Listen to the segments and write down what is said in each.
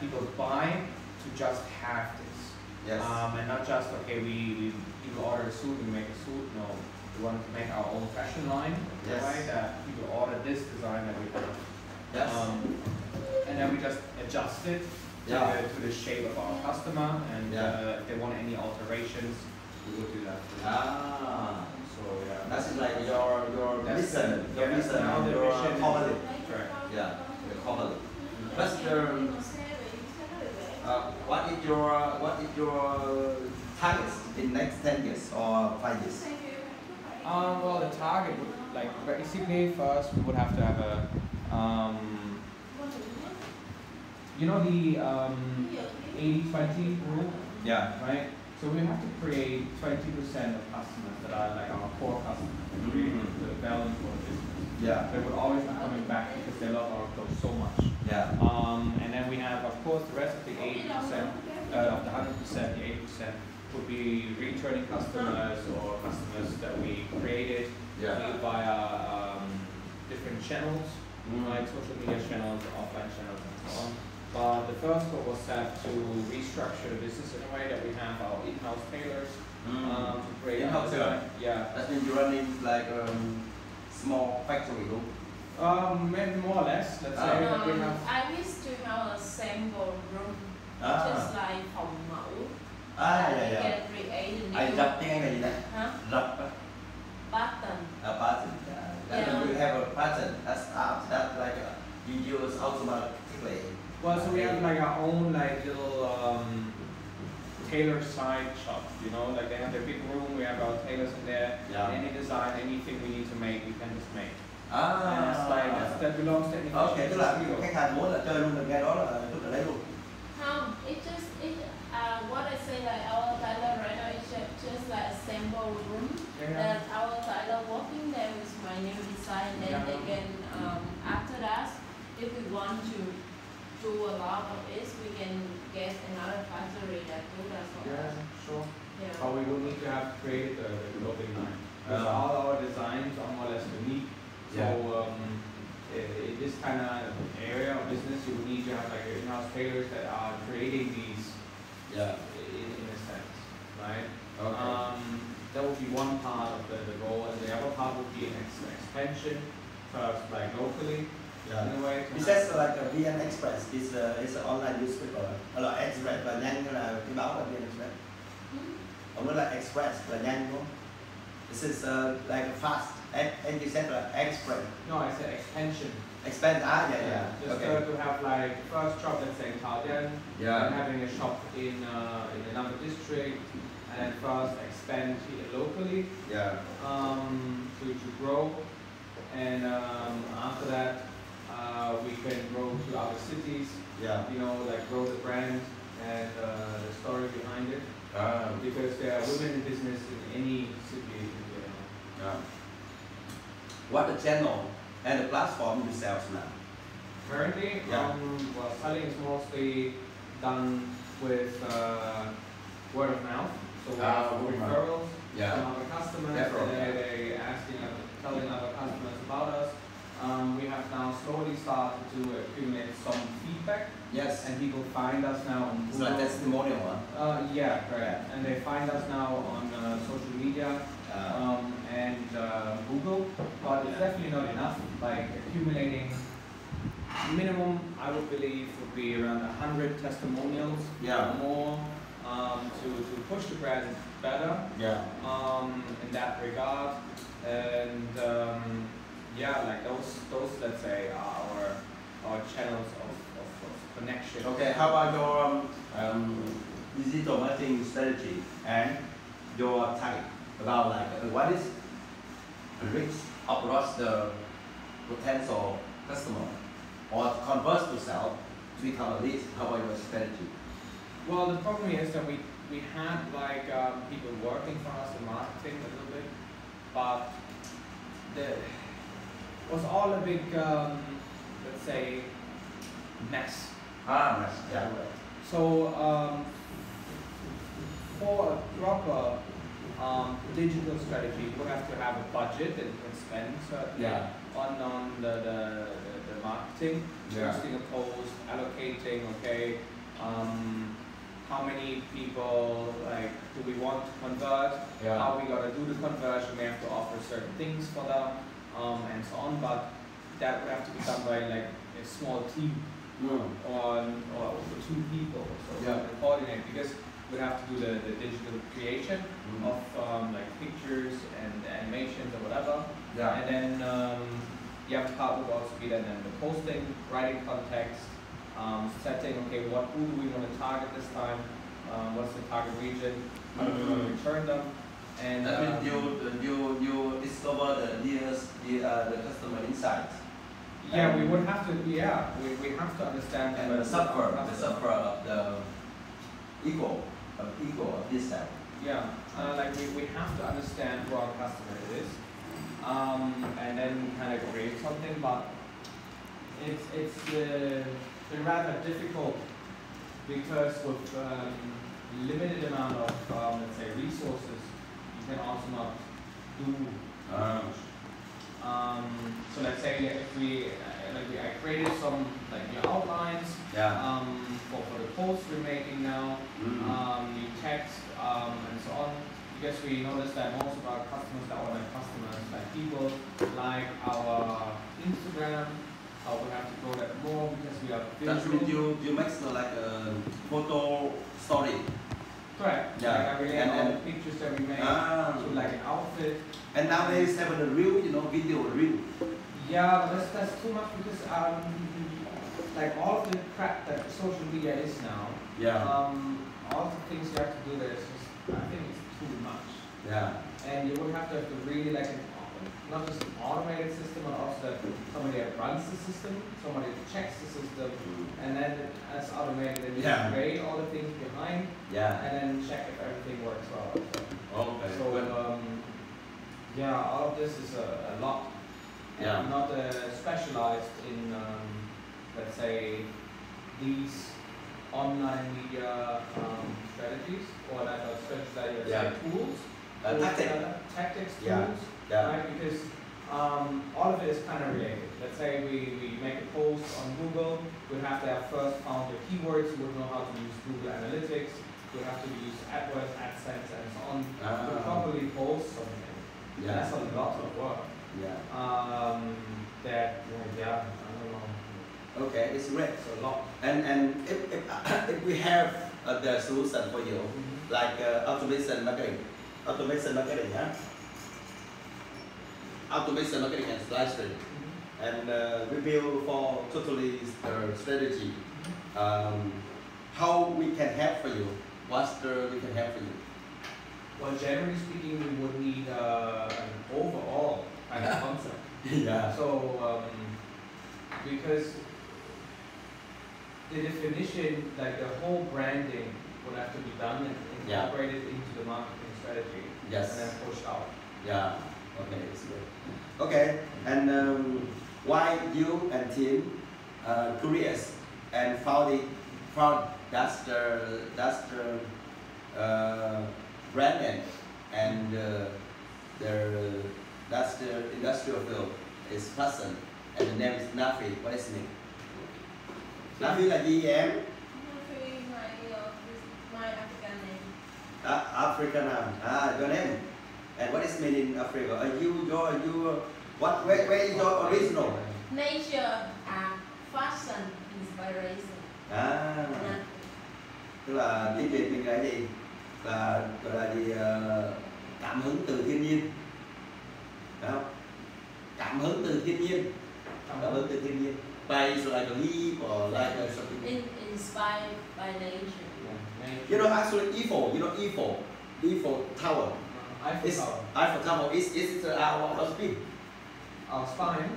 people buy to just have this. Yes. And not just, okay, people order a suit, we make a suit. No, we want to make our own fashion line, yes. right? That people order this design that we have. Yes. And then we just adjust it to the shape of our customer, and if they want any alterations, we will do that. So that's like your mission, your quality. Correct. Yeah, the quality. What's what is your targets in next 10 years or 5 years? Well, the target would, like, basically first we would have to have a you know the 80-20 rule? Yeah. Right? So we have to create 20% of customers that are like our core customers, the balance for the business. Yeah. They would always be coming back because they love our clothes so much. Yeah. And then we have, of course, the rest of the 80%, of the 100%, the 80% would be returning customers or customers that we created via different channels, like social media channels, offline channels, and so on. But the first goal was set to restructure the business in a way that we have our in-house tailors to create in-house tailor. Yeah. That means you're running like small factory, maybe more or less. Let's say that we have. I used to have a sample room, just like phòng mẫu. Yeah. Can create a new. I rập tiếng Anh là gì đấy? Rập. Pattern. Pattern. That you have a pattern. That's like you use automatically. Well, so we have like our own like little tailor side shop, you know, like they have their big room, we have our tailors in there, any design, anything we need to make, we can just make. And it's like, that belongs to anything. Okay, tức là khách hàng muốn là chơi luôn được ngay đó là chút ở đấy luôn. What I say like our tailor right now is just like a sample room that our tailor working there with my new design, then they can, after that, if we want to do a lot of it, we can get another factory that do that for us. Sure. Yeah. But we will need to have created the clothing line. Because all our designs are more or less unique. So in this kind of area of business, you will need to have like in-house tailors that are creating these in a sense, right? Okay. That would be one part of the goal, and the other part would be an expansion, first like locally. In a way. It says like a VN Express is an online newspaper. Là Express là nhanh hay là cái báo là VN Express? Ông nói là Express là nhanh đúng không? This is like a fast. And you said like Express. No, I said expansion. Expand. Just to have like first shop, let's say in Taoyuan, and having a shop in another district, and then first expand here locally. To grow, and after that. We can grow to other cities, you know, like grow the brand and the story behind it. Because there are women in business in any city. What the channel and the platform you sell now? Currently, well, selling is mostly done with word of mouth. So we have referrals from other customers, and they telling other customers about us. We have now slowly started to accumulate some feedback. Yes. And people find us now on Google. It's like testimonial, huh? Yeah, correct. And they find us now on social media and Google. But it's definitely not enough. Like accumulating minimum, I would believe, would be around 100 testimonials or more to push the brand better. In that regard. And like those let's say are our channels of connection. Okay, how about your digital marketing strategy and your target about like what is reach across the potential customer or convert to sell to become a lead? How about your strategy? Well, the problem is that we had like people working for us in marketing a little bit, but was all a big, let's say, mess. Mess. Yeah. So for a proper digital strategy, you would have to have a budget and spend certainly on the marketing, posting a post, allocating, okay, how many people like do we want to convert, how we gotta do the conversion, we have to offer certain things for them, and so on, but that would have to be done by like a small team or for 2 people, so to coordinate, because we have to do the digital creation of like pictures and animations or whatever, and then the other part would also be then the posting, writing context, setting, okay, who do we want to target this time, what's the target region, how do we want to return them, and that means you discover the customer insights. Yeah, we would have to. Yeah, we have to understand and the suffer of the ego of this type. Yeah, like we have to understand who our customer is, and then kind of create something. But it's been rather difficult because with limited amount of let's say resources, you can also not do. So let's say if I created some like new outlines for the posts we're making now, new text and so on. Because we noticed that most of our customers, like people like our Instagram. We have to grow that more because we are visual. That means you make like a photo story. Correct. Yeah. Like I relate all the pictures that we make to like an outfit. And nowadays have a reel, video reel. Yeah, but that's too much because like all of the crap that social media is now. All the things you have to do there is just, I think it's too much. And you would have to really like not just an automated system, but also somebody that runs the system, somebody that checks the system, and then as automated, then you create all the things behind, and then check if everything works well. So yeah, all of this is a lot. And I'm not specialized in, let's say, these online media strategies, or like strategies, tools, tactics tools, right? Because all of it is kind of related. Let's say we make a post on Google, we have to have first found the keywords, we would know how to use Google Analytics, we have to use AdWords, AdSense, and so on to properly post something. That's a lot of work. I don't know. Okay, it's great. It's a lot. And if we have the solution for you, like automation marketing, automation marketing and strategy, and we build for totally strategy. How we can help for you? We can help for you? Well, generally speaking, we would need an overall kind of concept. So, because the definition, like the whole branding, would have to be done and incorporated into the marketing strategy, and then pushed out. Okay, it's good. Okay, and why you and Tiên curious and found that's the brand name, and that's the industrial field is person, and the name is Nafi. What is name? Nafi là gì em? Nafi, my African name. African name. Your name. And what is made in Africa? Where is your original? Nature and fashion inspiration. Tức là tiếng Việt mình là gì? Là gọi là gì? Cảm hứng từ thiên nhiên. Phải không? Cảm hứng từ thiên nhiên. Cảm hứng từ thiên nhiên. By like a leaf or like something. Inspired by nature. You know, actually Eiffel Tower. Eiffel Tower is our spin. Our spine.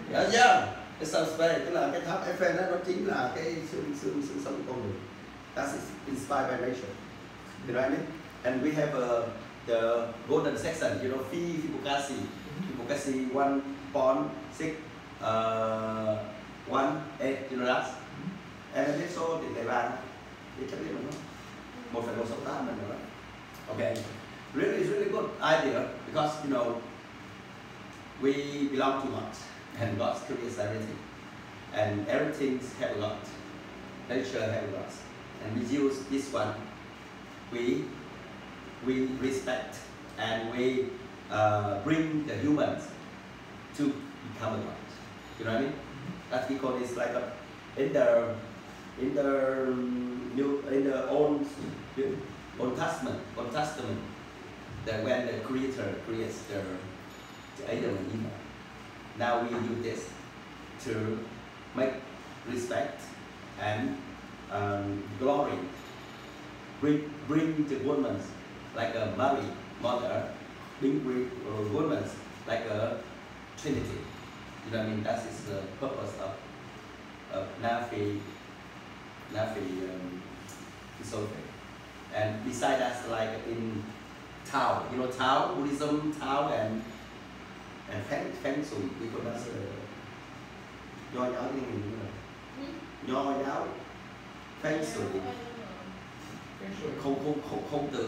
It's our spine. Tức là cái tháp Eiffel đó, nó chính là cái xương sống của con người. That's inspired by nature. You know what I mean? And we have the golden section. You know, Fibonacci. Fibonacci 1.6 1.8. You know that? Em biết số tỷ lệ vàng. Biết chắc biết đúng không? 1,168 mình rồi đó. Okay. it's really good idea because you know we belong to God and God creates everything and everything has a lot. Nature has a lot, and we use this one. We respect and we bring the humans to become a God. You know what I mean? That we call it like a in the Old Testament, that when the Creator creates the Adam and Eve. Now we use this to make respect and glory. Bring the woman like a Mary, mother. Bring women like a Trinity. You know what I mean? That is the purpose of Nafi philosophy. And beside that, like in Tao, you know Tao, Buddhism, Tao and Feng Shui, we call that Nho giáo tiếng Anh như nào? Nho giáo, Feng Shui, không tự.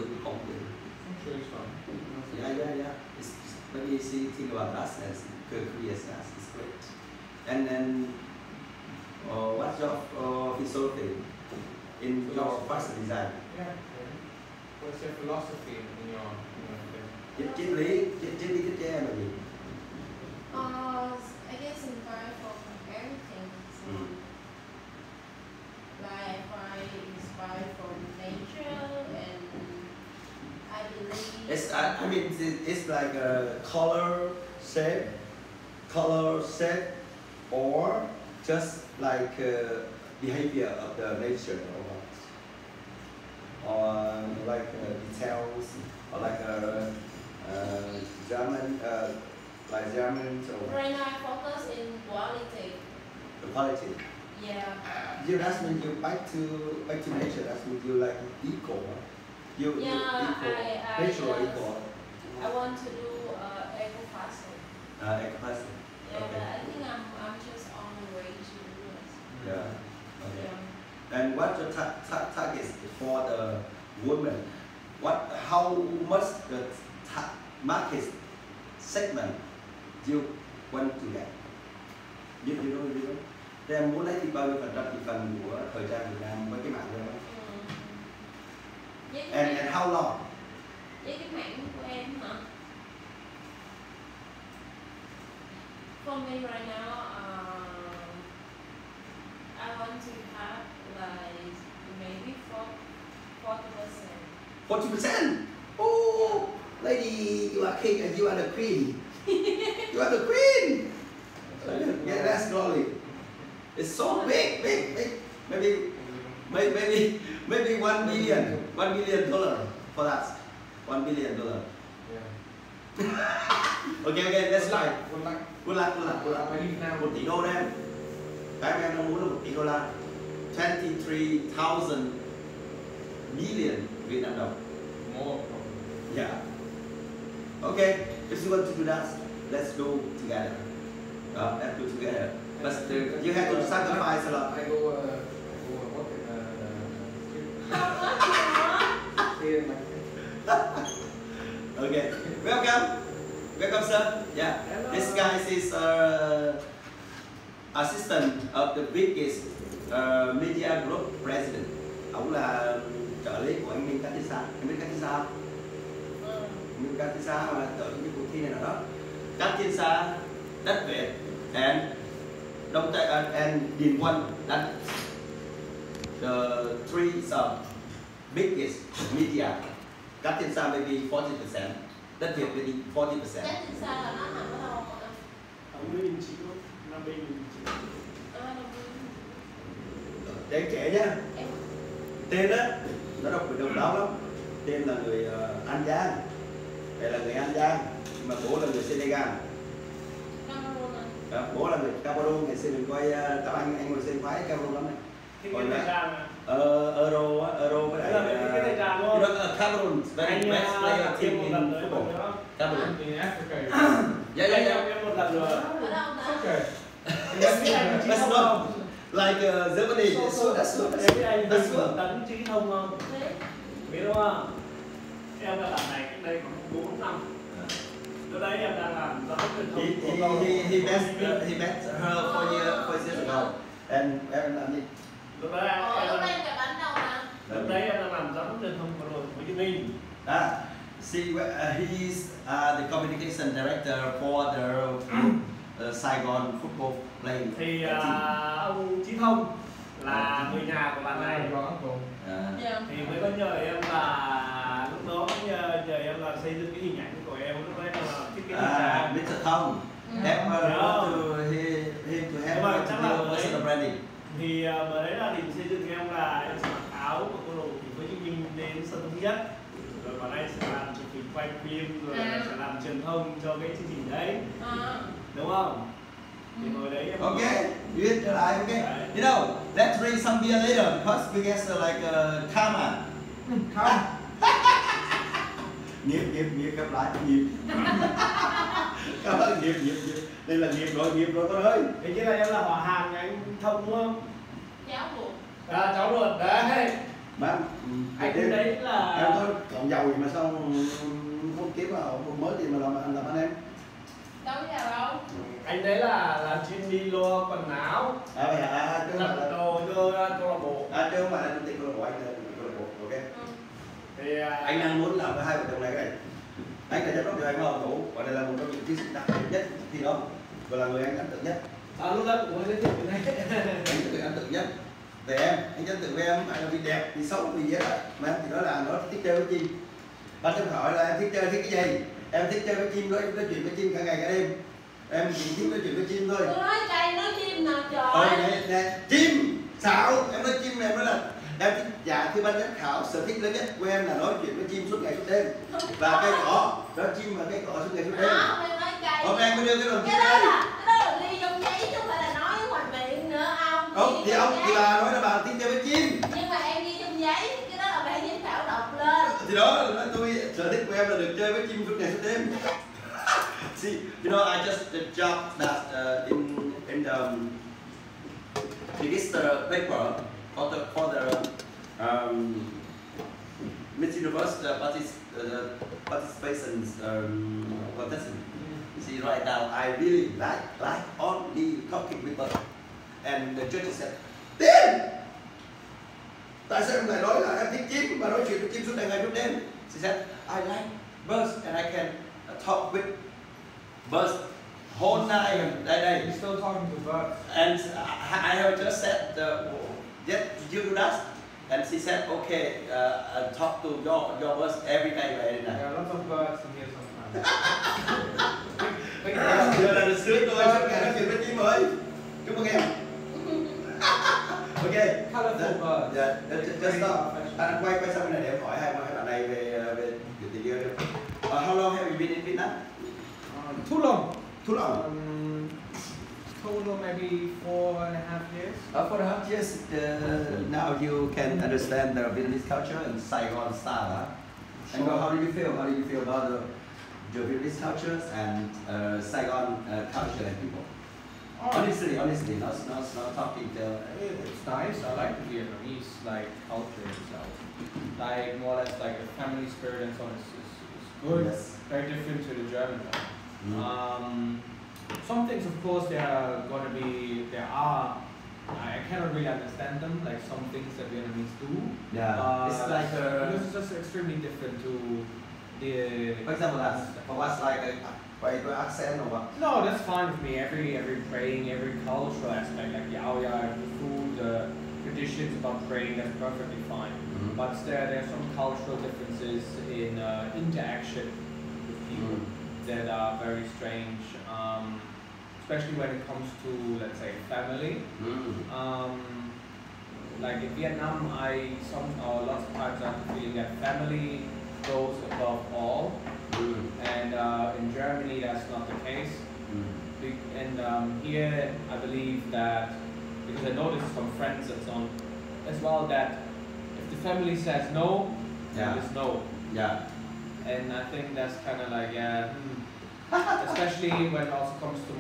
Yeah. It's, when you see think about that, as creates that, it's great. And then, what's your philosophy in your fashion design? Yeah. What's your philosophy in your Triết lý thiết kế là gì? I guess inspired from everything. So, like I inspired from nature, and I believe. It's like a color shape, or just like behavior of the nature, or like details, or like German. Right now I focus in quality. The quality. Yeah. That means you back to nature. That means you like eco. You natural eco. I want to do eco fashion. Eco fashion. Yeah, Okay. but I think I'm just on the way to do it. Yeah. Okay. Yeah. And what's your target for the women? How much the market segment you want to get? You know? Em muốn lấy thì bao nhiêu % thị phần của thời trang Việt Nam với cái mạng đó? And how long? Với cái mạng của em hả? For me right now, I want to have like maybe 40%. 40%? Oh, lady, you are king and you are the queen. You are the queen. Yeah, that's glory. It's so big. Maybe $1 billion for that. $1 billion. Yeah. Okay, let's try. Good luck. 1 tỷ đô đấy. Cái em đang muốn là 1 tỷ đô la. 23,000 million Việt Nam đồng. More. Yeah. Okay, if you want to do that, let's do together. Let's do together. But you have to sacrifice a lot. I go work Okay, welcome sir. Yeah, hello. This guy is assistant of the biggest media group president. Ông là trợ lý của anh Minh Katisa. Anh biết Katisa không? Minh Katisa mà tự cái cuộc thi này nào đó. Katisa, đất Việt and Đông Tây and Điền Quân. That the three biggest media. Katisa maybe 40%. Đất Việt maybe 40%. Katisa là nó nằm ở đâu ạ? Ở bên chị thôi, Nam bên chị. Để em trẻ nhá. Tên á, nó đọc độc đáo lắm. Tên là người An Giang. Đây là người An Giang, mà bố là người Senegal. Bố là người Cameroon. Ngày xưa mình coi tao anh ngồi xem phái Cameroon lắm này. Còn là Euro với lại you know Cameroon very best player team in football. Cameroon in Africa. Yeah. Em một lần rồi. Okay. That's not like Germany. That's good. Em biết anh Vĩnh tấn trí thông không? Biết đúng không? Em đã làm này cách đây khoảng 4 năm. Lúc đấy em đang làm giám đốc truyền thông của câu lạc bộ. He met her 4 years ago. And em làm gì? Lúc đấy gặp anh đâu hả? Lúc đấy em đang làm giám đốc truyền thông của đội Hồ Chí Minh. He's the communication director for the Saigon football playing. Thì ông Chí Thông là người nhà của bạn này. Thì mới có nhờ em là lúc đó nhờ em là xây dựng cái hình ảnh của em, lúc đấy là thiết kế hình ảnh. Mr. Thông, em want to him to help you to do personal branding. Thì bởi đấy là định xây dựng em là em sẽ mặc áo của câu lạc bộ Hồ Chí Minh đến sân Thống Nhất, rồi vào đây sẽ làm chương trình quay phim, rồi sẽ làm truyền thông cho cái chương trình đấy, đúng không? Thì hồi đấy em Okay, Viet trở lại, okay. You know, let's drink some beer later because we get like karma. Nghiệp gặp lại nghiệp. Cảm ơn nghiệp. Đây là nghiệp rồi con ơi. Thế chứ là em là họ hàng nhà anh Thông đúng không? Cháu ruột. Cháu ruột đấy. Bạn Anh đấy là em có cộng giàu gì mà sao không kiếm vào mới gì mà làm anh em? Đâu có giàu đâu. Anh đấy là chuyên đi lo quần áo. Vậy chứ làm đồ cho câu lạc bộ. Chứ không phải là công ty câu lạc bộ, anh là câu lạc bộ, ok. Thì anh đang muốn làm với hai vợ chồng này cái này. Anh là giám đốc điều hành câu lạc bộ, và đây là một trong những chiến sĩ đặc biệt nhất thì đó, và là người anh ấn tượng nhất. Lúc đó cũng có giới thiệu cái này. Anh là người ấn tượng nhất về em, anh ấn tượng với em, anh là vì đẹp, vì xấu, vì gì hết. Mà em thì nói là nó thích chơi với chim. Bạn em hỏi là em thích chơi thích cái gì? Em thích chơi với chim, nói chuyện với chim cả ngày cả đêm. Em chỉ thích nói chuyện với chim thôi. Tôi nói cây nói chim nào trời. Nè, chim xạo, em nói chim này nói là em thích, dạ thưa ban giám khảo, sở thích lớn nhất của em là nói chuyện với chim suốt ngày suốt đêm và cây cỏ, đó chim và cây cỏ suốt ngày suốt đêm. Em nói cây. Hôm nay em mới đưa cái đồng chim cái đó đây. là ly trong giấy chứ không phải là nói ngoài miệng nữa ông. Thì bà nói là bà thích chơi với chim. Nhưng mà em ghi trong giấy, cái đó là ban giám khảo đọc lên. Thì đó là tôi sở thích của em là được chơi với chim suốt ngày suốt đêm. See, you know, I just job that in the register paper for the Miss Universe participation contest. See, right now I really like only talking with her, and the judge said, Tiên, tại sao em lại nói là em thích chim và nói chuyện với chim suốt ngày suốt đêm? She said, I like birds and I can talk with birds whole night. Đây. You're still talking to birds. And I have just said, yes, you do that. And she said, okay, talk to your birds every day và every night. There are lots of birds in here sometimes. Giờ là được sướng tôi, suốt ngày nói chuyện với chim ơi. Chúc mừng em. Okay. Colorful birds. Yeah, just stop. Anh quay sang bên này để em hỏi hai bạn này về tình yêu đi. How long have you been in Vietnam? Too long. Total Maybe 4.5 years. 4.5 years. Now you can understand the Vietnamese culture and Saigon style. Huh? And how do you feel? How do you feel about the Vietnamese cultures and Saigon culture and people? Honestly, not talking to. It's nice. I like the Vietnamese culture itself. Like more or less like a family spirit and so on is good. Yes. Very different to the German one. Some things, of course, there are. I cannot really understand them. Like some things that Vietnamese do. Yeah. It's like because it's just extremely different to the. For example, what's like a accent or what? No, that's fine with me. Every praying, every cultural aspect, like the Aoya, the food, the traditions about praying, that's perfectly fine. But there are some cultural differences in interaction with people that are very strange, especially when it comes to, let's say, family. Like in Vietnam, lots of times I have the feeling that family goes above all. And in Germany, that's not the case. And here, I believe that, because I noticed from friends and so on, as well, that if the family says no, then it's no. Yeah. And I think that's kind of like, especially when it also comes to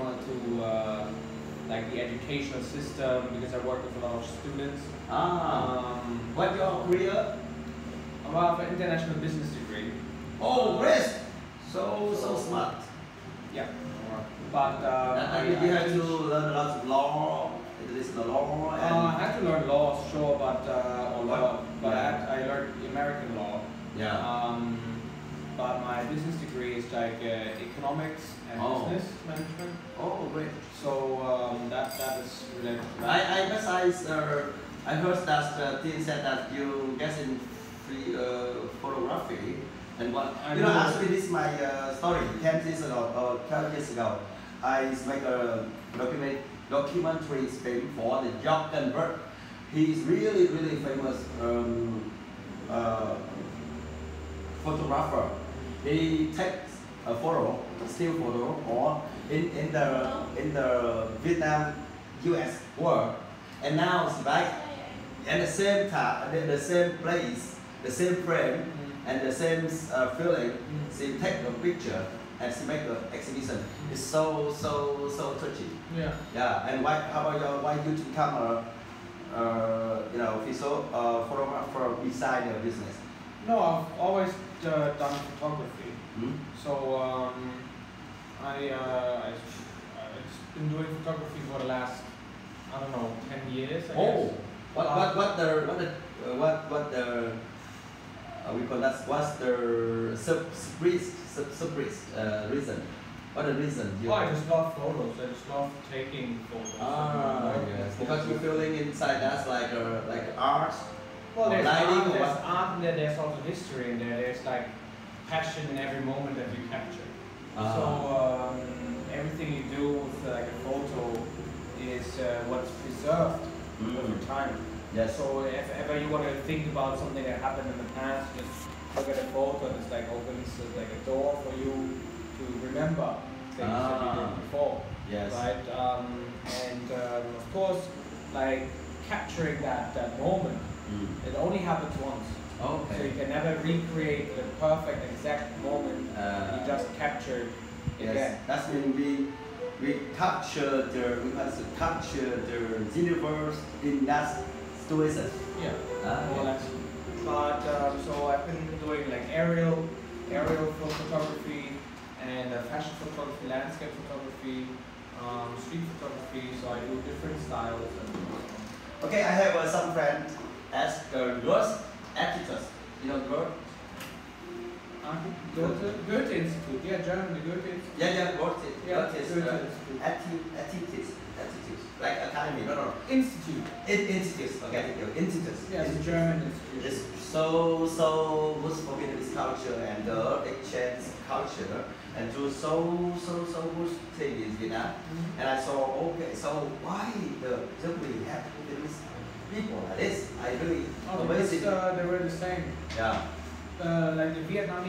like the educational system, because I work with a lot of students. What's your career? I have an international business degree. Oh, great! So smart. Yeah. But and you had to learn a lot of law. At least the law. And I had to learn law, sure, but yeah. I learned American law. Yeah. But my business degree is like economics and business management. Oh, great. So that is related to that. I heard that Tiên said that you get in free photography. And what actually this is my story. 10 years ago or 12 years ago, I make a documentary film for the Jock and Bird. He is really famous photographer. He takes a photo, still photo, or in the Vietnam US war, and now it's back at the same time, the same place, the same frame, and the same feeling. She take a picture and she make an exhibition. It's so touchy. Yeah. Yeah. And how about why you become a photographer beside your business? No, I've always done photography. So I've been doing photography for the last, I don't know, 10 years. I guess. What's the surprise reason? What the reason? I just love photos. I just love taking photos. Yes. Because you're feeling inside that's like art. Well, there's lighting, art and there's also history in there. There's like passion in every moment that you capture. So everything you do with like a photo is what's preserved over time. Yes. So if ever you want to think about something that happened in the past, just look at a photo and it's like opens like a door for you to remember things that you did before. Yes. Right? And of course, like capturing that moment, it only happens once. Okay. So you can never recreate the perfect exact moment you just captured again. Yes. That's when we capture the universe in that situation. Yeah. Yes. But so I've been doing like aerial photography and fashion photography, landscape photography, street photography. So I do different styles. Okay, I have some friends as girls actors. You know girl? Goethe Institute. Yeah, German, the Goethe Institute. Yeah, Goethe. Yeah, Goethe is attitudes. Like academy, no. Institute. Institutes, okay, institutes. Yeah, it's a German institute. It's so good for Vietnamese culture and the exchange culture and do so good thing in Vietnam. And I saw, okay, so why the Germany have Vietnamese people like this? I really amazing. They were the same. Yeah. Like the Vietnam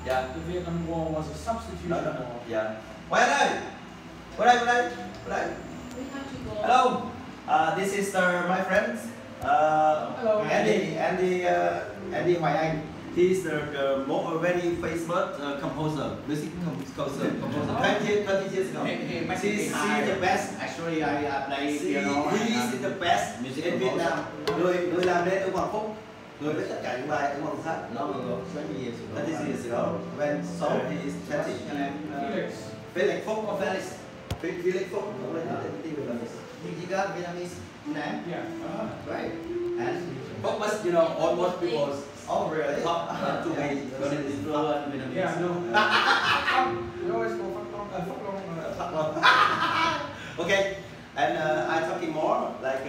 Yeah. The Vietnam War was a substitution war. Yeah. Quay đây. Qua đây. We have to go. Hello. This is my friend. Hello. Andy Hoài Anh. He's the more very famous composer, music composer. 20 years ago. He's the best. Actually, I play piano. He's the best music in Vietnam. Người làm nên ở Hoàng Phúc. Người viết tất cả những bài ở Hoàng Sát. No, 20 years ago. 20 years ago. When so he is 20. Felix Phúc or Felix? Felix Phúc. You got Vietnamese name? Yeah. Right. And Phúc was, almost people really? talk to me. Because it is fluent Vietnamese. Yeah, no. You always go Phúc Long. Okay. And I'm talking more, like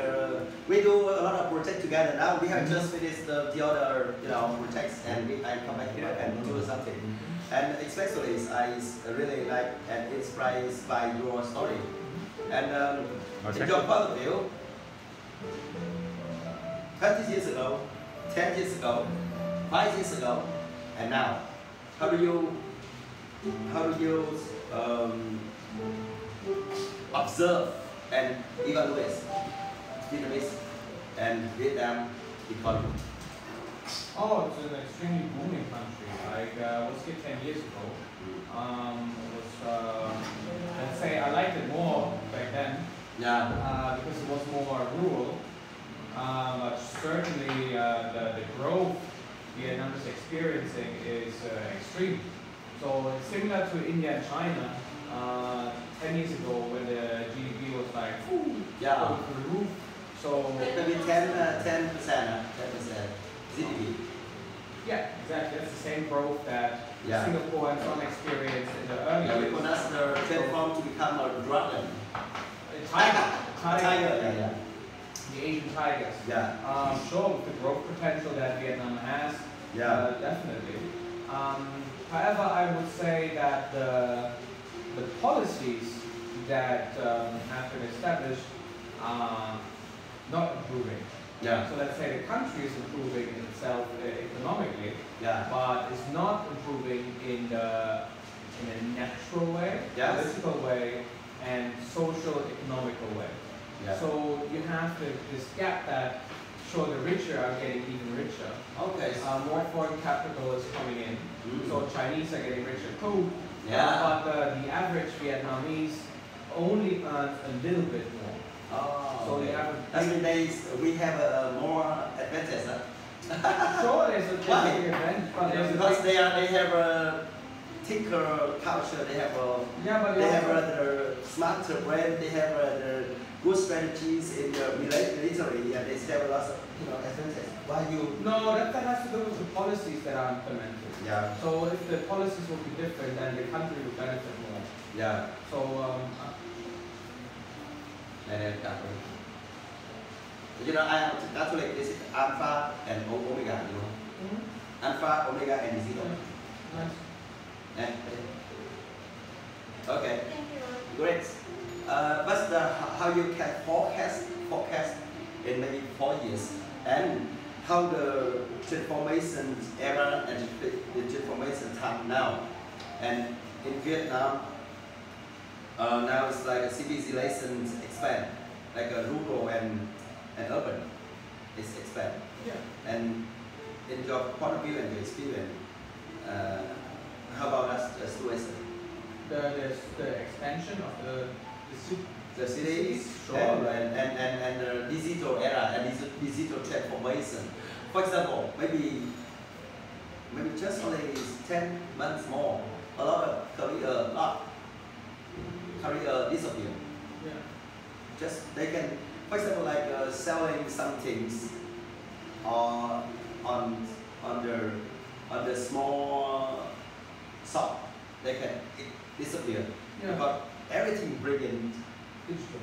we do a lot of projects together now. We have just finished the other, projects, and I come back here and do something. And especially, I really like and inspired by your story. And in your point of view, 20 years ago, 10 years ago, 5 years ago, and now, how do you observe and evaluate Vietnamese and Vietnam economy? Oh, it's an extremely booming country. Like, I was here 10 years ago. I'd say I liked it more back then. Yeah. Because it was more rural. But certainly the growth Vietnam is experiencing is extreme. So it's similar to India and China. 10 years ago when the GDP was like going through the roof. So maybe 10%, GDP. Yeah, exactly. That's the same growth that Singapore and so on experienced in the early years. Because that's the transform to become a dragon. Tiger. The Asian tigers. Yeah. Sure, with the growth potential that Vietnam has. Definitely. However, I would say that the policies that have been established are not improving. Yeah. So let's say the country is improving in itself economically, but it's not improving in a natural way, political way, and social economical way. Yeah. So you have this gap that sure the richer are getting even richer. Okay. More foreign capital is coming in, so Chinese are getting richer too. Yeah. But the average Vietnamese only earns a little bit more. Oh, so okay. they have That means we have a more advantage. Sure, there's a big advantage, but because they have a thicker culture. They have a smarter brain. They have good strategies in the military, and they have a lot of advantage. Why you? No, that has to do with the policies that are implemented. Yeah. So if the policies will be different, then the country will benefit more. Yeah. So. You know, I am Catholic. This is alpha and omega. You know, alpha, omega, and zero. Nice. Okay. Thank you. Great. But how you can forecast in maybe 4 years, and how the transformation era and the transformation time now, and in Vietnam. Now it's like a civilization expand, like a rural and urban is expand. Yeah. And in your point of view and your experience, how about that situation? The expansion of the cities, sure. and the digital era and digital transformation. For example, maybe just only 10 months more, a lot of career disappear. Yeah. Just they can, for example, like selling some things, or on the small shop, they can disappear. Yeah. Because everything bring in Digital.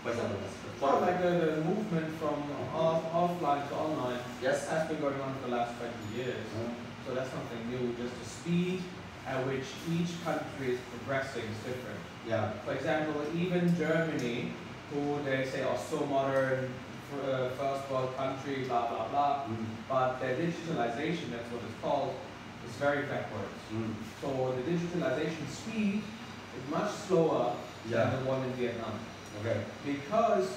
For example, Well, like the movement from offline to online yes, has been going on for the last 20 years. So that's something new. Just the speed at which each country is progressing is different. yeah, For example, even Germany, who they say are so modern, first world country, blah blah blah, but their digitalization, that's what it's called, is very backwards. So the digitalization speed is much slower than the one in Vietnam. okay, Because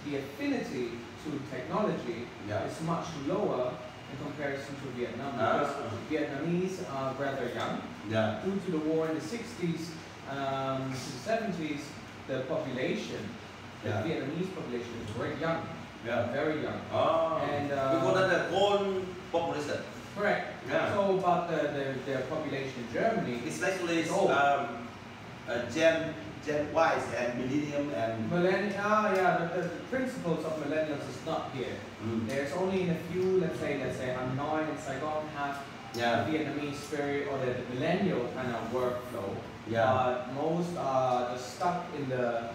the affinity to technology is much lower in comparison to Vietnam. Because Vietnamese are rather young. yeah, Due to the war in the 60s to the 70s, the population, the Vietnamese population is very young, very young. And because that's the whole population. correct. Yeah. So, but the population in Germany, Especially old. Gen Y and millennium and the principles of millennials is not here. There's only in a few, let's say Hanoi and Saigon have the Vietnamese spirit or the millennial kind of workflow. But most are just stuck in the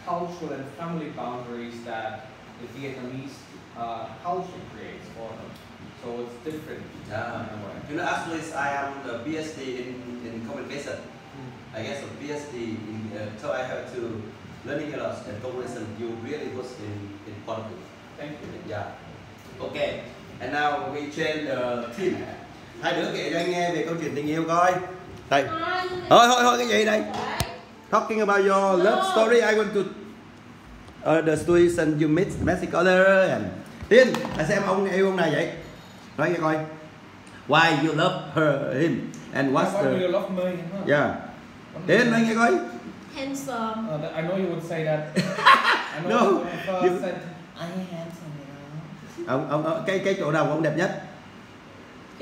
cultural and family boundaries that the Vietnamese culture creates for them. So it's different. In a way. You know, actually, I am a PhD in communication. I guess a PhD in, so I have to learning a lot and communication. You really good in politics. Thank you. Yeah. Okay. And now we change the theme. Hai đứa kể cho anh nghe về câu chuyện tình yêu coi. Đây. Thôi cái gì đây? Talking about your love story. I want to the situation you met each other and Tiên, hãy xem ông yêu ông này vậy. Nói nghe coi. Why you love him and what's Why do the you love me? yeah. Tiên nói nghe coi. Handsome. I know you would say that. I know No, when I first you- said I am handsome. Ông cái chỗ nào ông đẹp nhất?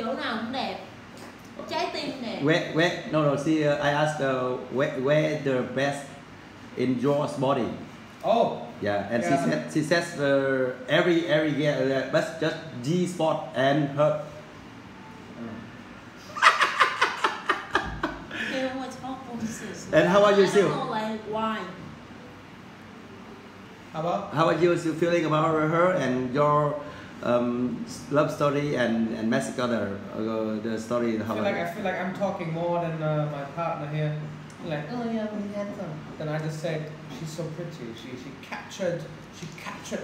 chỗ nào cũng đẹp, trái tim đẹp. No, see, I asked where the best in your body. Oh. Yeah, and she says every best just G spot and her. And how are you still? I don't know like why. How are you still feeling about her and your love story and Mexico, the story? I feel like I'm talking more than my partner here. Like, oh yeah, really handsome. Then I just said, she's so pretty. She captured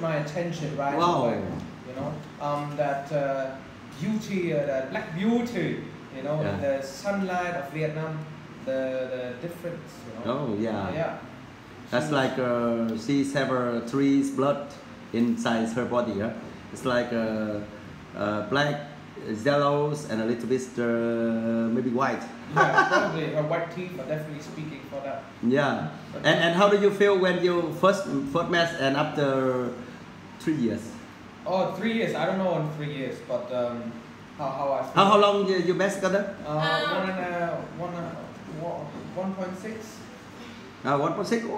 my attention right away. You know, that beauty, that black beauty. You know, the sunlight of Vietnam, the difference. You know? Oh yeah. Yeah. That's like she several trees blood inside her body. Huh? It's like black, yellows, and a little bit maybe white. Yeah, probably her white teeth are definitely speaking for that. Yeah. And how do you feel when you first met and after 3 years? Oh, 3 years. I don't know in 3 years, but how I feel. How long you met together? 1.6. 1.6. Oh,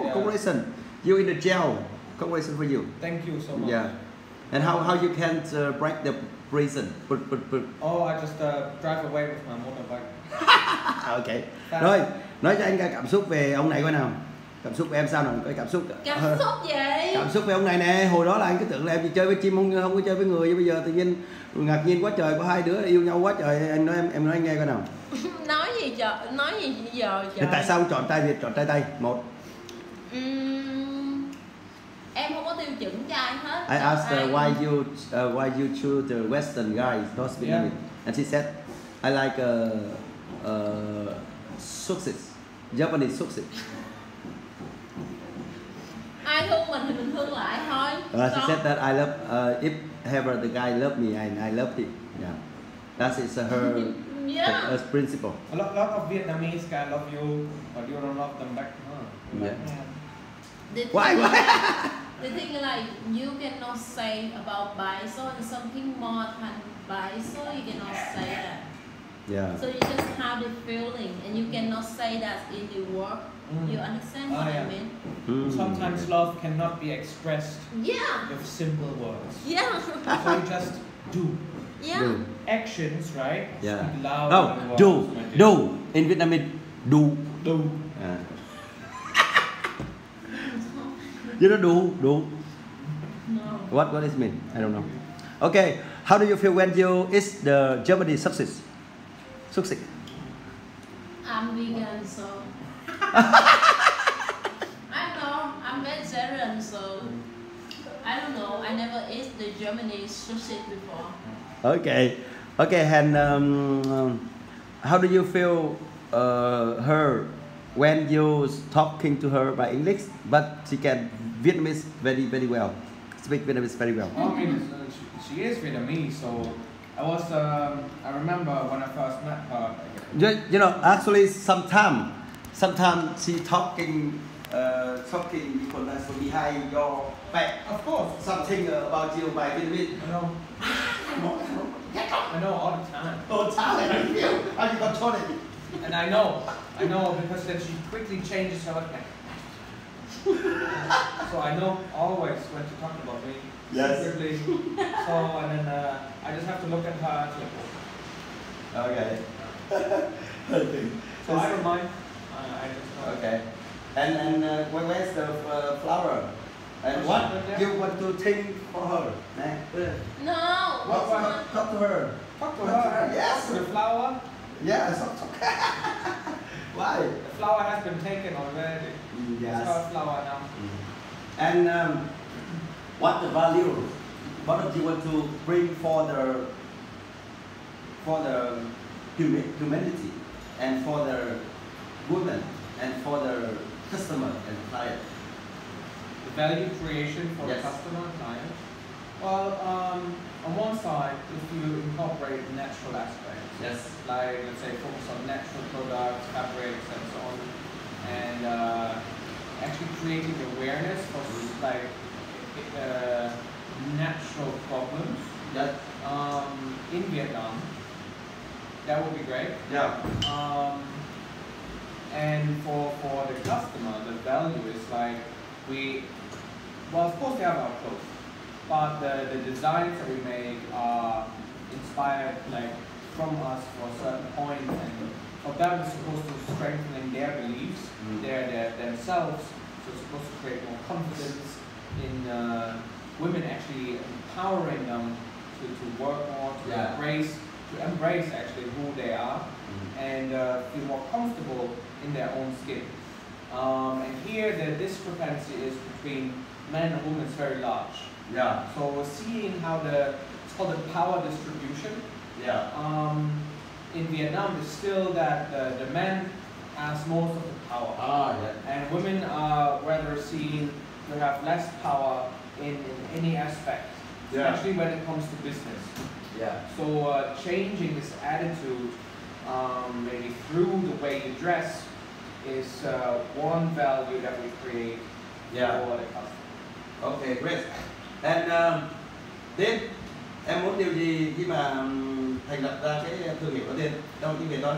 yeah. Congratulations. You in the jail. Congratulations for you. Thank you so much. Yeah. And how you can break the prison? Oh, I just drive away with my motorbike. Ok. Rồi, nói cho anh cái cảm xúc về ông này coi nào. Cảm xúc của em sao nào? Cái cảm xúc. Cảm xúc gì? Cảm xúc về ông này nè. Hồi đó là anh cứ tưởng là em chỉ chơi với chim không có chơi với người. Bây giờ tự nhiên ngạc nhiên quá trời, có hai đứa yêu nhau quá trời. Anh nói em nói anh nghe coi nào. Nói gì giờ? Tại sao chọn trai Việt, chọn trai Tây? Một. Em không có tiêu chuẩn trai hết. I asked why you choose the Western guys, those Vietnamese, and she said I like success, Japanese success. Ai thương mình thì mình thương lại thôi. She said that I love if ever the guy love me and I love him. Yeah, that is her principle. A lot of Vietnamese guys love you, but you don't love them back. Yeah. Why? The thing is like you cannot say about biso and something more than biso. You cannot say that. Yeah. So you just have the feeling, and you cannot say that in the word. You understand what I mean? Sometimes love cannot be expressed with simple words. Yeah. So you just do. Yeah. Do. Actions, right? Yeah. Speak loud. Oh, do. In Vietnamese, do. You know, do. No. What does it mean? I don't know. Okay. How do you feel when you eat the Germany success? I'm vegan, so I know I'm vegetarian, so I don't know. I never ate the Germany sausage before. Okay, and how do you feel her when you talking to her by English, but she can Vietnamese very well, speak Vietnamese very well? I mean, she is Vietnamese, so I remember when I first met her. You know, actually, sometimes she talking behind your back. Of course, something about you by Vietnamese. I know all the time. All the time, I feel. How you control it? And I know because then she quickly changes her back. So I know always when to talk about me. Yes. Secretly. So and then I just have to look at her. Okay. So I don't mind. I just okay. And where's the flower? And what you want to think for her? No. Talk to her. Talk to her. Yes. The flower. Yes. Why? The flower has been taken already. Yes. It's her flower now. And what the value? What do you want to bring for the humanity and for the women and for the customer and client? The value creation for the customer and client. Well, on one side, if you incorporate natural aspects, like let's say focus on natural products, fabrics, and so on, and actually creating awareness for like natural problems. In Vietnam, that would be great. Yeah. And for the customer, the value is like well, of course they have our clothes, but the designs that we make are inspired like from us for a certain point, and for them it's supposed to strengthen their beliefs, themselves. So it's supposed to create more confidence in women, actually empowering them to work more, to embrace actually who they are, and feel more comfortable in their own skin. And here the discrepancy is between men and women is very large. Yeah. So we're seeing how it's called the power distribution. Yeah. In Vietnam, it's still that the men has most of the power. And women are rather seen to have less power in any aspect, especially when it comes to business. Yeah. So changing this attitude, maybe through the way you dress, is one value that we create for the customer. Okay, great. And Tiên, em muốn điều gì khi mà thành lập ra cái thương hiệu của Tiên? Trong tiếng Việt thôi.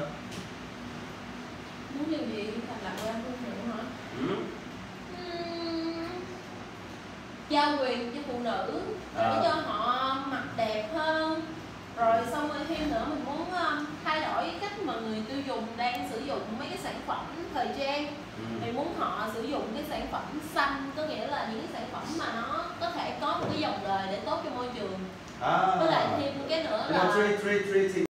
Muốn điều gì thành lập ra thương hiệu hả? Giao quyền cho phụ nữ để cho họ mặc đẹp hơn. Rồi xong rồi thêm nữa mình muốn thay đổi cái cách mà người tiêu dùng đang sử dụng mấy cái sản phẩm thời trang. Mình muốn họ sử dụng cái sản phẩm xanh, có nghĩa là những cái sản phẩm mà nó có thể có một cái dòng đời để tốt cho môi trường. Với lại thêm cái nữa là